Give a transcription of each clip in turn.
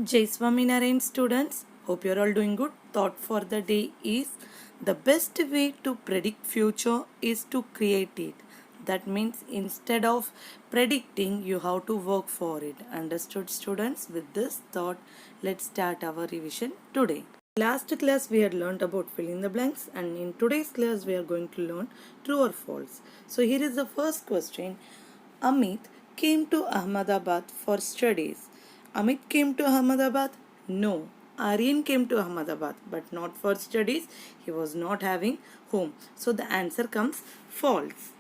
Jai Swaminarayan students, hope you're all doing good. Thought for the day is the best way to predict future is to create it. That means instead of predicting, you have to work for it. Understood students? With this thought, let's start our revision today. Last class we had learned about fill in the blanks, and in today's class we are going to learn true or false. So here is the first question. Amit came to Ahmedabad for studies. Amit came to Ahmedabad? No. Aryan came to Ahmedabad, but not for studies. He was not having home. So the answer comes false.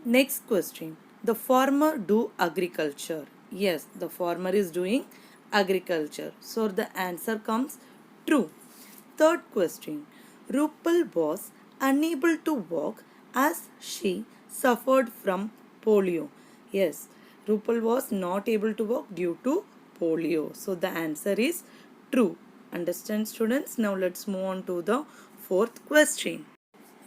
Next question. The farmer do agriculture. Yes, the farmer is doing agriculture. So the answer comes true. Third question. Rupal was unable to walk as she suffered from polio. Yes, Rupal was not able to walk due to polio. So the answer is true. Understand students? Now let's move on to the fourth question.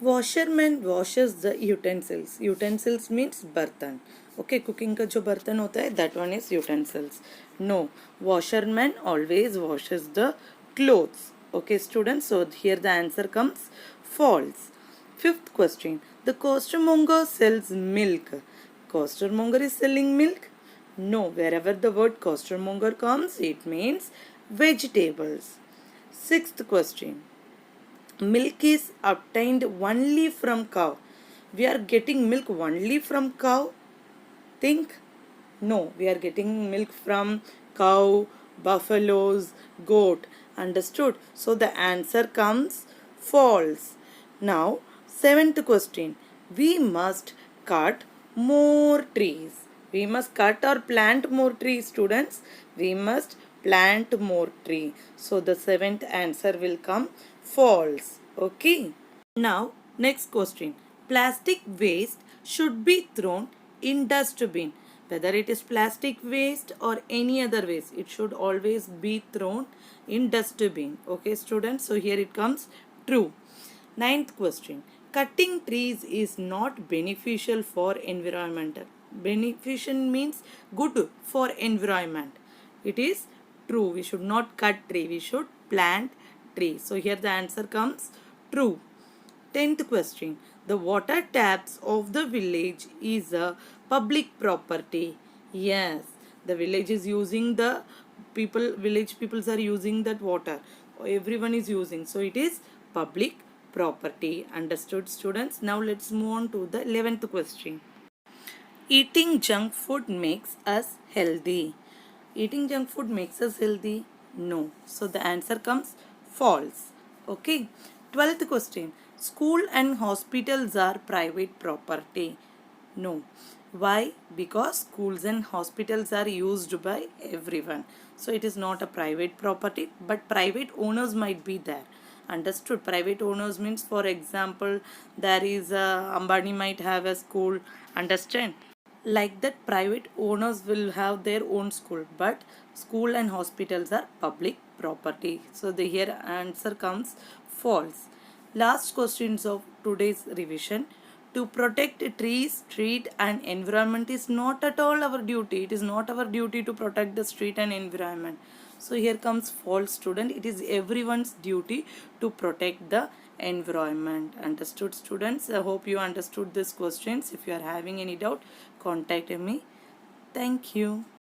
Washerman washes the utensils. Utensils means बर्तन. Okay, cooking का जो बर्तन होता है that one is utensils. No, washerman always washes the clothes. Okay, students. So here the answer comes false. Fifth question. The costermonger sells milk. Costermonger is selling milk? No, wherever the word costermonger comes, it means vegetables. Sixth question. Milk is obtained only from cow. We are getting milk only from cow? Think? No, we are getting milk from cow, buffaloes, goat. Understood? So the answer comes false. Now, seventh question. We must cut more trees. We must cut or plant more trees, students. We must plant more tree. So the seventh answer will come false. Okay. Now, next question. Plastic waste should be thrown in dustbin. Whether it is plastic waste or any other waste, it should always be thrown in dustbin. Okay, students? So here it comes true. Ninth question. Cutting trees is not beneficial for environmental. Beneficial means good for environment. It is true. We should not cut tree. We should plant tree. So here the answer comes true. 10th question. The water taps of the village is a public property. Yes, the village is using the village peoples are using that water. Everyone is using. So it is public property. Understood students? Now let's move on to the 11th question. Eating junk food makes us healthy. Eating junk food makes us healthy? No. So the answer comes false. Okay. 12th question. School and hospitals are private property. No. Why? Because schools and hospitals are used by everyone. So it is not a private property, but private owners might be there. Understood? Private owners means, for example, there is Ambani might have a school. Understand? Like that, private owners will have their own school, but school and hospitals are public property. So the here answer comes false. Last questions of today's revision. To protect trees, street and environment is not at all our duty. It is not our duty to protect the street and environment. So here comes false, student. It is everyone's duty to protect the environment. Understood students? I hope you understood these questions. If you are having any doubt, contact me. Thank you.